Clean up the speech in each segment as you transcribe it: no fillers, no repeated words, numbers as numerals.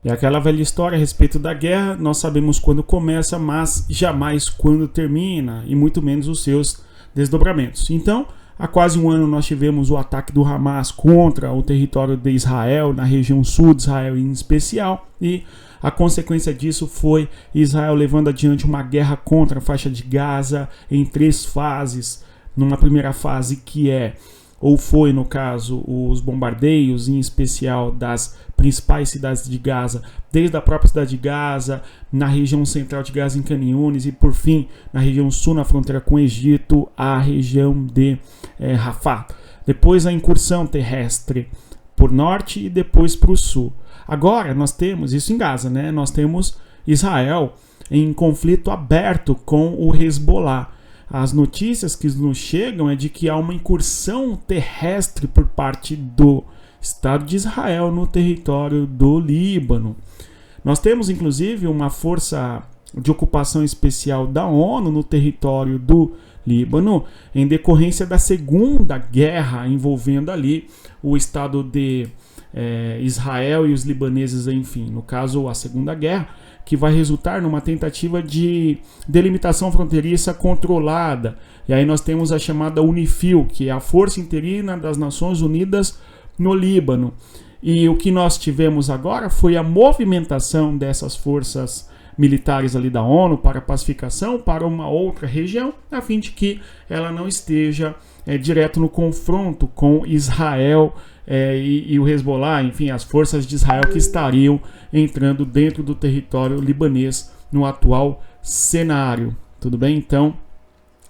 É aquela velha história a respeito da guerra, nós sabemos quando começa, mas jamais quando termina, e muito menos os seus desdobramentos. Então, há quase um ano nós tivemos o ataque do Hamas contra o território de Israel, na região sul de Israel em especial, e a consequência disso foi Israel levando adiante uma guerra contra a faixa de Gaza em 3 fases. Numa primeira fase que foi no caso, os bombardeios, em especial das principais cidades de Gaza, desde a própria cidade de Gaza, na região central de Gaza em Canyones e por fim na região sul, na fronteira com o Egito, a região de Rafah. Depois a incursão terrestre por norte e depois para o sul. Agora nós temos isso em Gaza, né? Nós temos Israel em conflito aberto com o Hezbollah. As notícias que nos chegam é de que há uma incursão terrestre por parte do Estado de Israel no território do Líbano. Nós temos inclusive uma força de ocupação especial da ONU no território do Líbano em decorrência da segunda guerra envolvendo ali o Estado de Israel e os libaneses, enfim, no caso a segunda guerra, que vai resultar numa tentativa de delimitação fronteiriça controlada. E aí nós temos a chamada UNIFIL, que é a Força Interina das Nações Unidas no Líbano. E o que nós tivemos agora foi a movimentação dessas forças militares ali da ONU para pacificação para uma outra região, a fim de que ela não esteja direto no confronto com Israel e o Hezbollah, enfim, as forças de Israel que estariam entrando dentro do território libanês no atual cenário. Tudo bem? Então,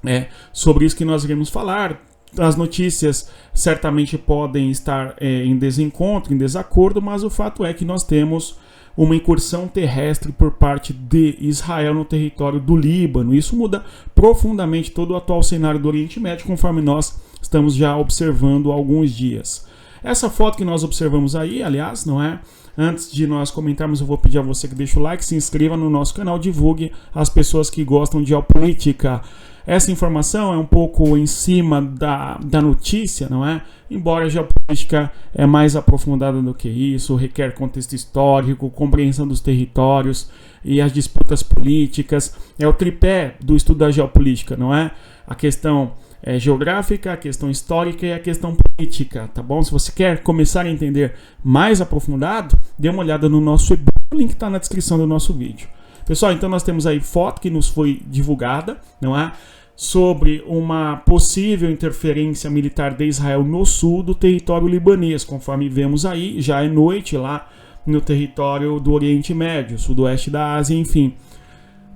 é sobre isso que nós iremos falar. As notícias certamente podem estar em desencontro, em desacordo, mas o fato é que nós temos uma incursão terrestre por parte de Israel no território do Líbano. Isso muda profundamente todo o atual cenário do Oriente Médio, conforme nós estamos já observando há alguns dias. Essa foto que nós observamos aí, aliás, não é? Antes de nós comentarmos, eu vou pedir a você que deixe o like, se inscreva no nosso canal, divulgue às pessoas que gostam de geopolítica. Essa informação é um pouco em cima da notícia, não é? Embora a geopolítica é mais aprofundada do que isso, requer contexto histórico, compreensão dos territórios e as disputas políticas. É o tripé do estudo da geopolítica, não é? A questão geográfica, a questão histórica e a questão política, tá bom? Se você quer começar a entender mais aprofundado, dê uma olhada no nosso e-book, o link está na descrição do nosso vídeo. Pessoal, então nós temos aí foto que nos foi divulgada, não é? Sobre uma possível interferência militar de Israel no sul do território libanês, conforme vemos aí, já é noite lá no território do Oriente Médio, sudoeste da Ásia, enfim.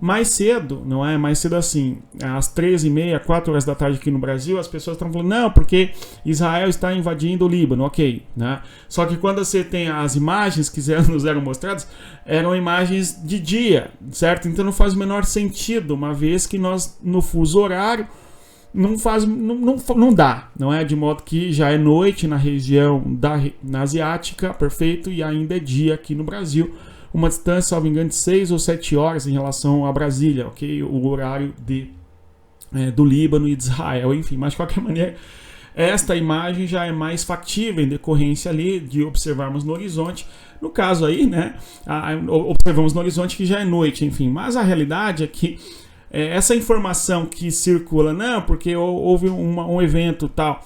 Mais cedo, não é? Mais cedo assim, às 13h30, 4 horas da tarde aqui no Brasil, as pessoas estão falando, não, porque Israel está invadindo o Líbano, ok, né? Só que quando você tem as imagens que nos eram mostradas, eram imagens de dia, certo? Então não faz o menor sentido, uma vez que nós, no fuso horário, não dá, não é? De modo que já é noite na região na asiática, perfeito, e ainda é dia aqui no Brasil, uma distância, salvo engano, de 6 ou 7 horas em relação a Brasília, ok? O horário do Líbano e de Israel, enfim. Mas, de qualquer maneira, esta imagem já é mais factível em decorrência ali de observarmos no horizonte. No caso aí, né, observamos no horizonte que já é noite, enfim. Mas a realidade é que essa informação que circula, não, porque houve um evento tal,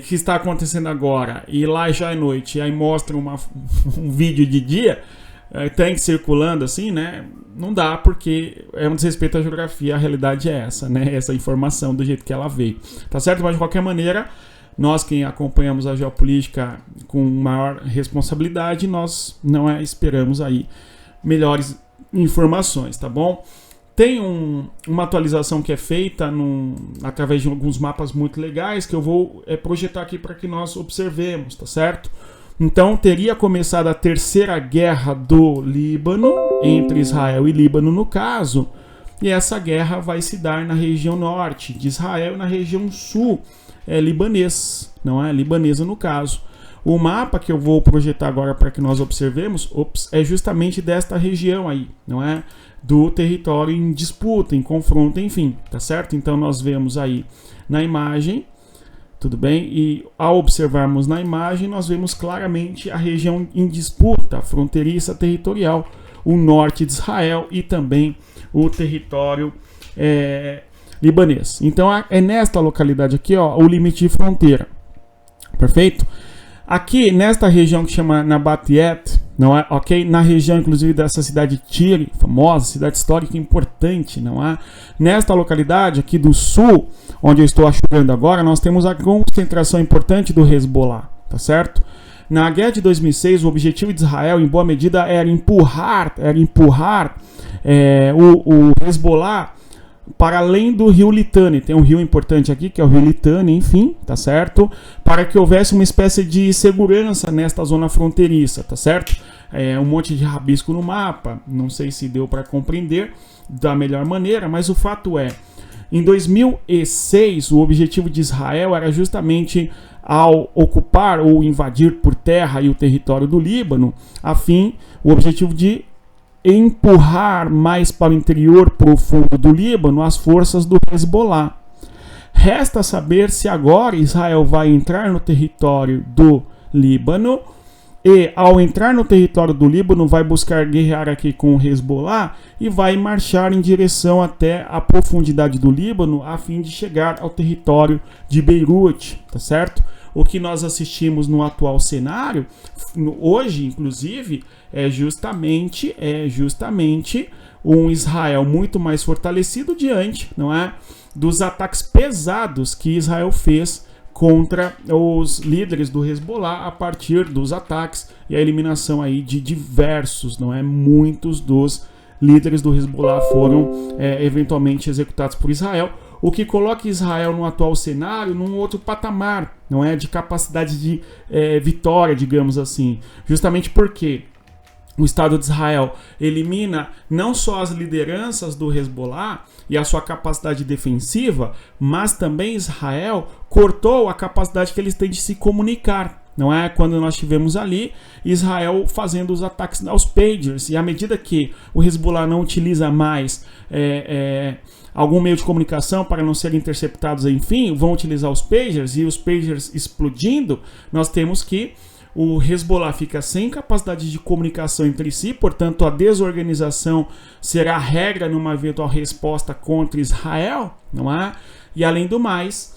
que está acontecendo agora, e lá já é noite, e aí mostra um vídeo de dia, tem circulando assim, né? Não dá, porque é um desrespeito à geografia, a realidade é essa, né? Essa informação do jeito que ela veio, tá certo? Mas de qualquer maneira, nós quem acompanhamos a geopolítica com maior responsabilidade, nós não esperamos aí melhores informações, tá bom? Tem uma atualização que é feita através de alguns mapas muito legais que eu vou projetar aqui para que nós observemos, tá certo? Então teria começado a terceira guerra do Líbano, entre Israel e Líbano no caso, e essa guerra vai se dar na região norte de Israel e na região sul libanesa no caso. O mapa que eu vou projetar agora para que nós observemos é justamente desta região aí, não é? Do território em disputa, em confronto, enfim, tá certo? Então nós vemos aí na imagem, tudo bem? E ao observarmos na imagem, nós vemos claramente a região em disputa fronteiriça territorial, o norte de Israel e também o território libanês. Então é nesta localidade aqui, ó, o limite de fronteira. Perfeito? Aqui, nesta região que chama Nabatiet, não é? Ok? Na região, inclusive, dessa cidade de Tire, famosa, cidade histórica importante, não é? Nesta localidade aqui do sul, onde eu estou achando agora, nós temos a concentração importante do Hezbollah, tá certo? Na guerra de 2006, o objetivo de Israel, em boa medida, era empurrar o Hezbollah para além do rio Litani. Tem um rio importante aqui, que é o rio Litani, enfim, tá certo? Para que houvesse uma espécie de segurança nesta zona fronteiriça, tá certo? Um monte de rabisco no mapa, não sei se deu para compreender da melhor maneira, mas o fato é, em 2006, o objetivo de Israel era justamente ao ocupar ou invadir por terra o território do Líbano, o objetivo de empurrar mais para o interior profundo do Líbano as forças do Hezbollah. Resta saber se agora Israel vai entrar no território do Líbano e, ao entrar no território do Líbano, vai buscar guerrear aqui com o Hezbollah e vai marchar em direção até a profundidade do Líbano a fim de chegar ao território de Beirute, tá certo? O que nós assistimos no atual cenário, hoje, inclusive, é justamente um Israel muito mais fortalecido diante, não é, dos ataques pesados que Israel fez contra os líderes do Hezbollah a partir dos ataques e a eliminação aí de diversos, não é, muitos dos líderes do Hezbollah foram eventualmente executados por Israel, o que coloca Israel no atual cenário num outro patamar, não é, de capacidade de vitória, digamos assim, justamente porque o Estado de Israel elimina não só as lideranças do Hezbollah e a sua capacidade defensiva, mas também Israel cortou a capacidade que eles têm de se comunicar. Não é? Quando nós tivemos ali Israel fazendo os ataques aos pagers, e à medida que o Hezbollah não utiliza mais algum meio de comunicação para não serem interceptados, enfim, vão utilizar os pagers, e os pagers explodindo, nós temos que o Hezbollah fica sem capacidade de comunicação entre si, portanto a desorganização será a regra numa eventual resposta contra Israel, não é? E além do mais,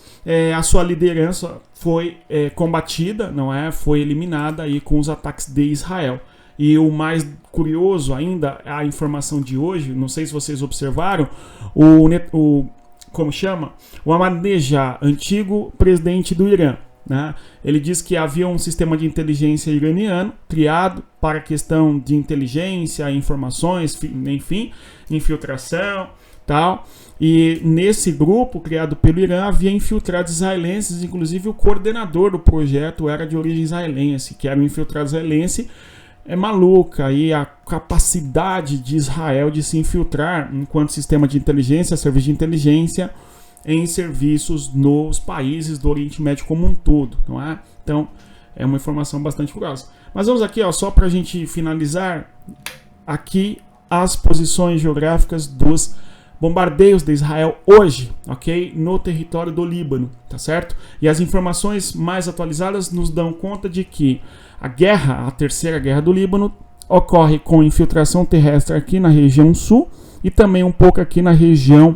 a sua liderança foi combatida, não é? Foi eliminada aí com os ataques de Israel. E o mais curioso ainda, a informação de hoje, não sei se vocês observaram, o Ahmadinejad, antigo presidente do Irã, né? Ele diz que havia um sistema de inteligência iraniano criado para a questão de inteligência, informações, enfim, infiltração, tal. E nesse grupo criado pelo Irã havia infiltrados israelenses, inclusive o coordenador do projeto era de origem israelense, que era um infiltrado israelense. É maluca e a capacidade de Israel de se infiltrar enquanto sistema de inteligência, serviço de inteligência, em serviços nos países do Oriente Médio como um todo, não é? Então, é uma informação bastante curiosa. Mas vamos aqui, ó, só para a gente finalizar, aqui as posições geográficas dos bombardeios de Israel hoje, ok? No território do Líbano, tá certo? E as informações mais atualizadas nos dão conta de que a terceira guerra do Líbano, ocorre com infiltração terrestre aqui na região sul e também um pouco aqui na região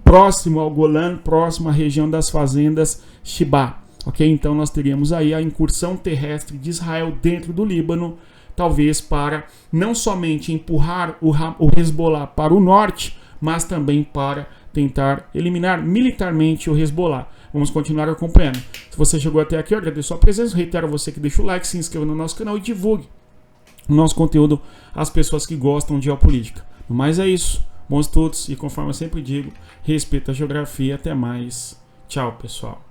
próximo ao Golã, próximo à região das fazendas Shibá, ok? Então nós teríamos aí a incursão terrestre de Israel dentro do Líbano, talvez para não somente empurrar o Hezbollah para o norte, mas também para tentar eliminar militarmente o Hezbollah. Vamos continuar acompanhando. Se você chegou até aqui, eu agradeço a presença, reitero a você que deixa o like, se inscreva no nosso canal e divulgue o nosso conteúdo às pessoas que gostam de geopolítica. No mais é isso. Bons estudos e, conforme eu sempre digo, respeito a geografia. Até mais. Tchau, pessoal.